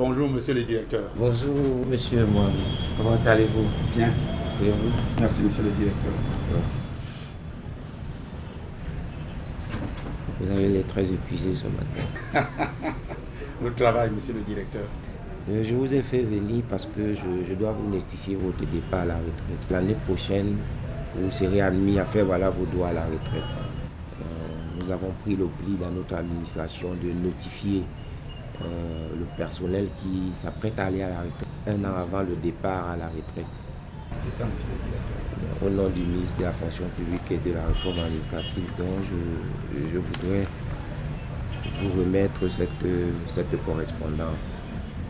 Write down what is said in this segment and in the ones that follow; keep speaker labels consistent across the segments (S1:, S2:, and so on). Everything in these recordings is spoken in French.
S1: Bonjour, monsieur le directeur.
S2: Bonjour, monsieur Mohamed. Comment allez-vous?
S1: Bien.
S2: C'est vous?
S1: Merci, monsieur le directeur.
S2: Vous avez l'air très épuisé ce matin.
S1: Le travail, monsieur le directeur.
S2: Je vous ai fait venir parce que je dois vous notifier votre départ à la retraite. L'année prochaine, vous serez admis à faire valoir vos droits à la retraite. Nous avons pris le pli dans notre administration de notifier le personnel qui s'apprête à aller à la retraite un an avant le départ à la retraite.
S1: C'est ça, monsieur le directeur.
S2: Au nom du ministre de la fonction publique et de la réforme administrative, donc je voudrais vous remettre cette correspondance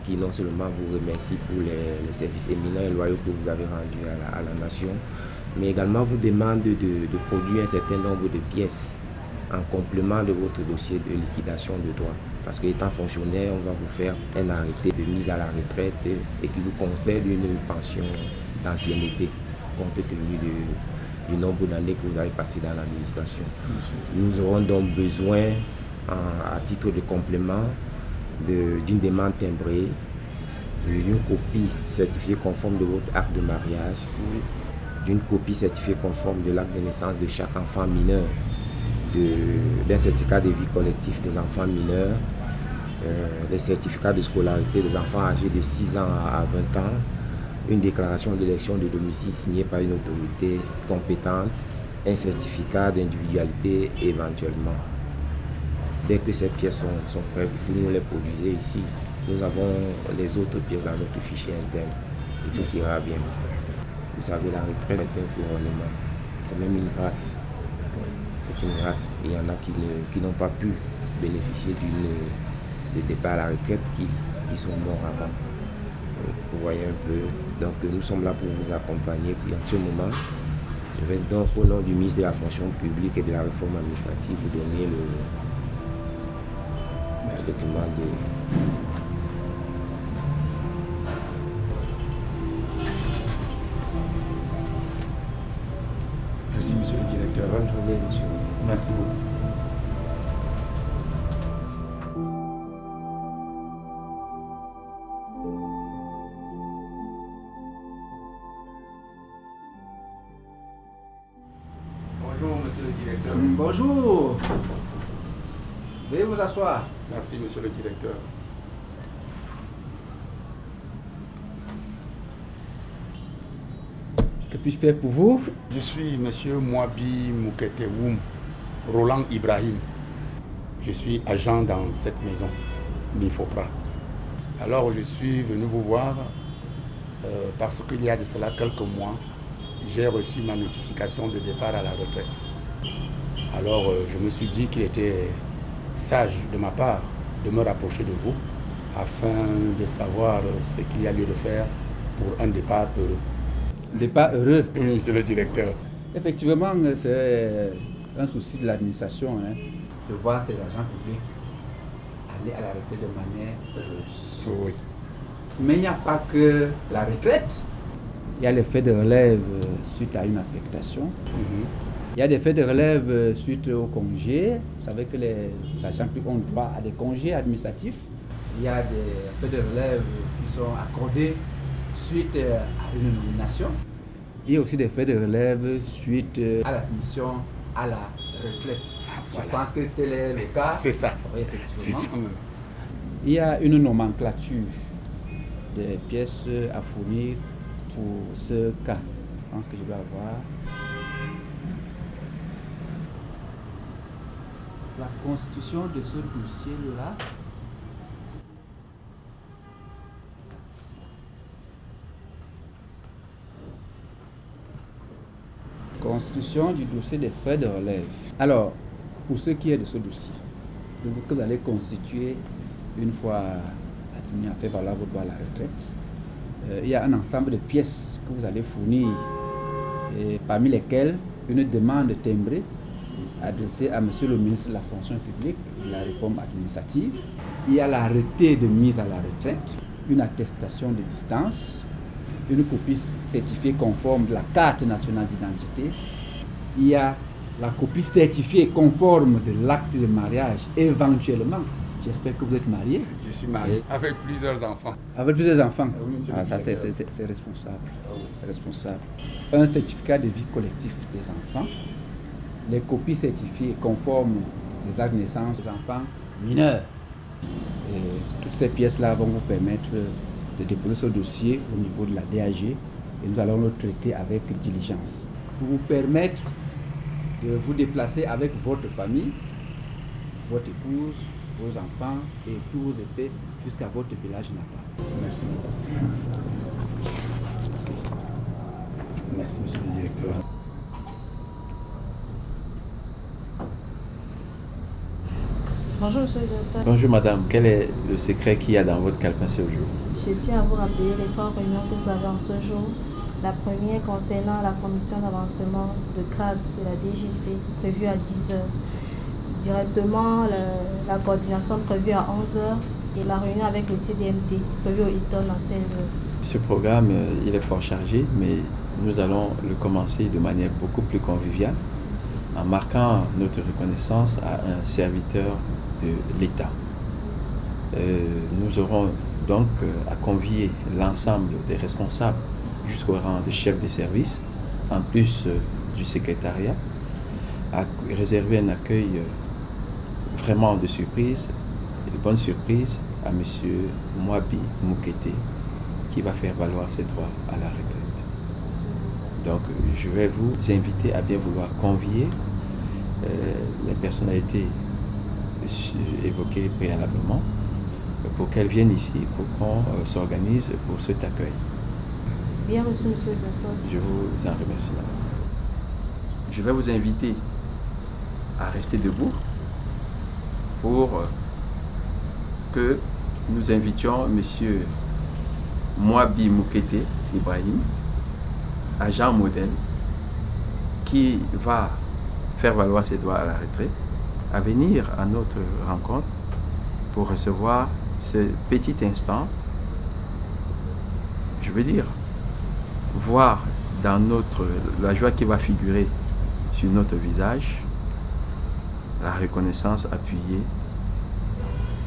S2: qui non seulement vous remercie pour les services éminents et loyaux que vous avez rendus à la nation, mais également vous demande de produire un certain nombre de pièces en complément de votre dossier de liquidation de droits. Parce qu'étant fonctionnaire, on va vous faire un arrêté de mise à la retraite et qui vous concède une pension d'ancienneté compte tenu du nombre d'années que vous avez passé dans l'administration. Nous aurons donc besoin, à titre de complément, d'une demande timbrée, d'une copie certifiée conforme de votre acte de mariage, d'une copie certifiée conforme de l'acte de naissance de chaque enfant mineur, d'un certificat de vie collectif des enfants mineurs, les certificats de scolarité des enfants âgés de 6 ans à 20 ans, une déclaration d'élection de domicile signée par une autorité compétente, un certificat d'individualité éventuellement. Dès que ces pièces sont prêtes, vous nous les produisez ici. Nous avons les autres pièces dans notre fichier interne et tout ira bien. Vous savez, la retraite est un couronnement. C'est même une grâce. C'est une grâce. Il y en a qui n'ont pas pu bénéficier de départ à la retraite qui sont morts avant. Vous voyez un peu. Donc nous sommes là pour vous accompagner. En ce moment, je vais donc au nom du ministre de la fonction publique et de la réforme administrative vous donner le document de...
S1: Merci, monsieur le directeur.
S2: Bonne journée, monsieur.
S1: Merci beaucoup. Bonjour, monsieur le directeur.
S3: Bonjour. Veuillez vous asseoir.
S1: Merci, monsieur le directeur.
S3: Que puis-je faire pour vous?
S1: Je suis monsieur Mouabi Mouketewoum Roland Ibrahim. Je suis agent dans cette maison, Mifopra. Alors je suis venu vous voir parce qu'il y a de cela quelques mois, j'ai reçu ma notification de départ à la retraite. Alors je me suis dit qu'il était sage de ma part de me rapprocher de vous afin de savoir ce qu'il y a lieu de faire pour un départ heureux.
S3: Départ heureux.
S1: Oui, monsieur le directeur.
S3: Effectivement, c'est un souci de l'administration de voir ces agents publics aller à la retraite de manière heureuse.
S1: Oui.
S3: Mais il n'y a pas que la retraite. Il y a les faits de relève suite à une affectation. Il y a des faits de relève suite au congé. Vous savez que les agents publics ont droit à des congés administratifs. Il y a des faits de relève qui sont accordés suite à une nomination. Il y a aussi des faits de relève suite à l'admission à la retraite.
S1: Voilà.
S3: Je pense que tel est le cas.
S1: C'est ça.
S3: Oui,
S1: C'est
S3: effectivement.
S1: ça même.
S3: Il y a une nomenclature des pièces à fournir pour ce cas. Je pense que je dois avoir la constitution de ce dossier-là. Constitution du dossier des frais de relève. Alors, pour ce qui est de ce dossier, que vous allez constituer une fois admis à faire valoir votre droit à la retraite, il y a un ensemble de pièces que vous allez fournir, et parmi lesquelles une demande timbrée adressée à Monsieur le ministre de la fonction publique et de la réforme administrative. Il y a l'arrêté de mise à la retraite, une attestation de distance, une copie certifiée conforme de la carte nationale d'identité. Il y a la copie certifiée conforme de l'acte de mariage, éventuellement. J'espère que vous êtes marié.
S1: Je suis marié avec plusieurs enfants.
S3: Avec plusieurs enfants.
S1: Oui, monsieur
S3: Ah,
S1: le
S3: ça, c'est
S1: directeur.
S3: responsable.
S1: Ah oui.
S3: C'est responsable. Un certificat de vie collectif des enfants, les copies certifiées conformes des actes de naissance des enfants mineurs. Et toutes ces pièces-là vont vous permettre de déposer ce dossier au niveau de la DAG et nous allons le traiter avec diligence. Pour vous permettre de vous déplacer avec votre famille, votre épouse, vos enfants et tous vos effets jusqu'à votre village natal.
S1: Merci beaucoup. Merci, monsieur le directeur.
S4: Bonjour, monsieur le directeur.
S5: Bonjour madame, quel est le secret qu'il y a dans votre calepin ce jour?
S4: Je tiens à vous rappeler les 3 réunions que vous avez en ce jour. La première concernant la commission d'avancement de grade de la DGC prévue à 10h. Directement, la coordination prévue à 11h et la réunion avec le CDMD prévue au Hilton à 16h.
S5: Ce programme, il est fort chargé, mais nous allons le commencer de manière beaucoup plus conviviale en marquant notre reconnaissance à un serviteur de l'État. Nous aurons donc à convier l'ensemble des responsables jusqu'au rang de chef de service, en plus du secrétariat, à réserver un accueil vraiment de surprise, et de bonne surprise à M. Mwabi Moukete, qui va faire valoir ses droits à la retraite. Donc je vais vous inviter à bien vouloir convier les personnalités évoquées préalablement pour qu'elles viennent ici, pour qu'on s'organise pour cet accueil.
S4: Bien reçu, monsieur le directeur.
S5: Je vous en remercie. Je vais vous inviter à rester debout pour que nous invitions M. Mwabi Moukete Ibrahim, agent modèle, qui va faire valoir ses droits à la retraite, à venir à notre rencontre pour recevoir ce petit instant, je veux dire, voir dans la joie qui va figurer sur notre visage, la reconnaissance appuyée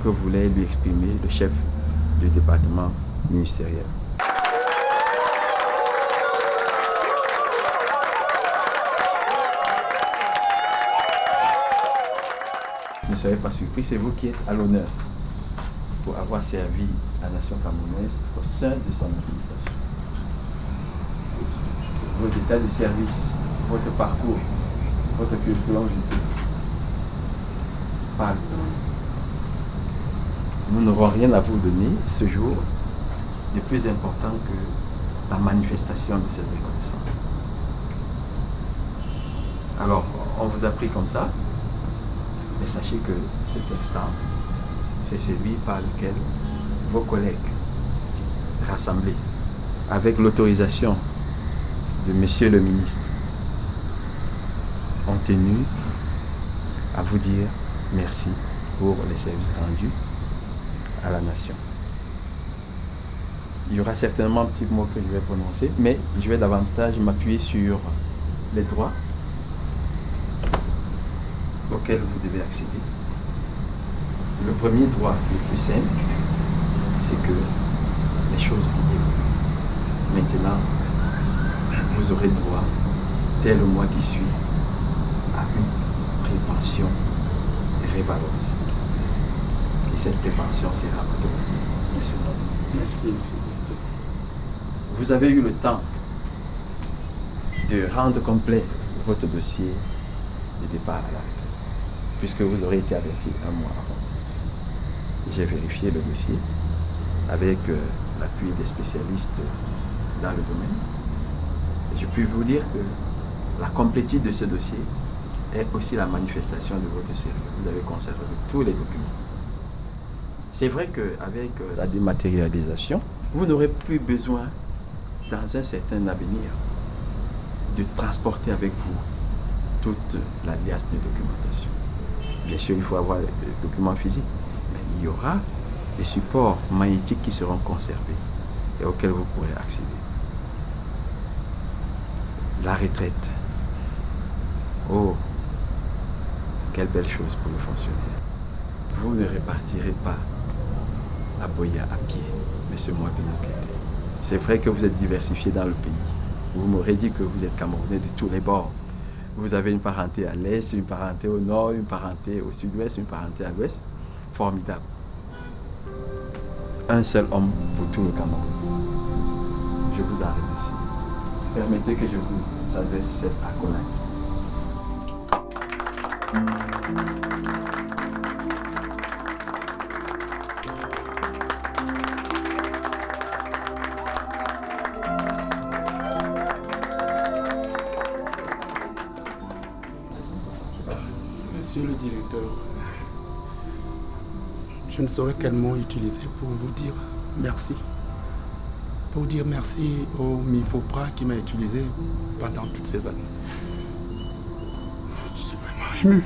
S5: que voulait lui exprimer le chef du département ministériel. Ne soyez pas surpris, c'est vous qui êtes à l'honneur pour avoir servi la nation camerounaise au sein de son administration. Vos états de service, votre parcours, votre curriculum vitae parlent. Nous n'aurons rien à vous donner ce jour de plus important que la manifestation de cette reconnaissance. Alors, on vous a pris comme ça, mais sachez que cet instant, c'est celui par lequel vos collègues rassemblés, avec l'autorisation de Monsieur le ministre, ont tenu à vous dire merci pour les services rendus à la nation. Il y aura certainement un petit mot que je vais prononcer, mais je vais davantage m'appuyer sur les droits auxquels vous devez accéder. Le premier droit le plus simple, c'est que les choses vont évoluer. Maintenant, vous aurez droit, dès le mois qui suit, à une prépension révalorisée. Et cette prépension sera automatique.
S1: Merci.
S5: Vous avez eu le temps de rendre complet votre dossier de départ à la retraite, puisque vous aurez été averti un mois avant. J'ai vérifié le dossier avec l'appui des spécialistes dans le domaine. Et je puis vous dire que la complétude de ce dossier est aussi la manifestation de votre sérieux. Vous avez conservé tous les documents. C'est vrai qu'avec la dématérialisation, vous n'aurez plus besoin, dans un certain avenir, de transporter avec vous toute la liasse de documentation. Bien sûr, il faut avoir des documents physiques, mais il y aura des supports magnétiques qui seront conservés et auxquels vous pourrez accéder. La retraite. Oh, quelle belle chose pour le fonctionnaire. Vous ne repartirez pas à Boya à pied, M. Mwabi Mokete. C'est vrai que vous êtes diversifié dans le pays. Vous m'aurez dit que vous êtes Camerounais de tous les bords. Vous avez une parenté à l'est, une parenté au nord, une parenté au sud-ouest, une parenté à l'ouest. Formidable. Un seul homme pour tout le Cameroun. Je vous en remercie. Permettez que je vous adresse cette accolade.
S1: Monsieur le directeur, je ne saurais quel mot utiliser pour vous dire merci. Pour dire merci au MIFOPRA qui m'a utilisé pendant toutes ces années. Je suis vraiment ému.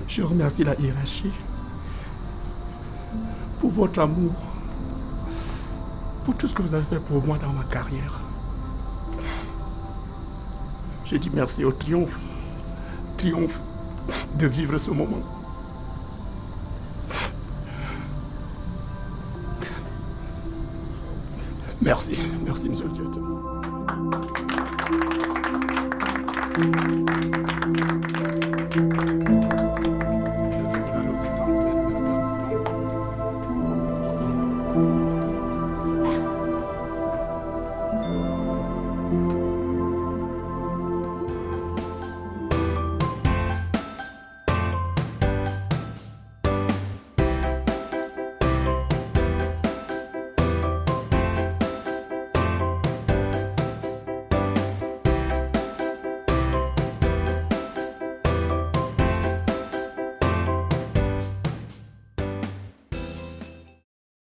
S1: Je remercie la hiérarchie pour votre amour, pour tout ce que vous avez fait pour moi dans ma carrière. Je dis merci au triomphe de vivre ce moment. Merci, merci monsieur le directeur.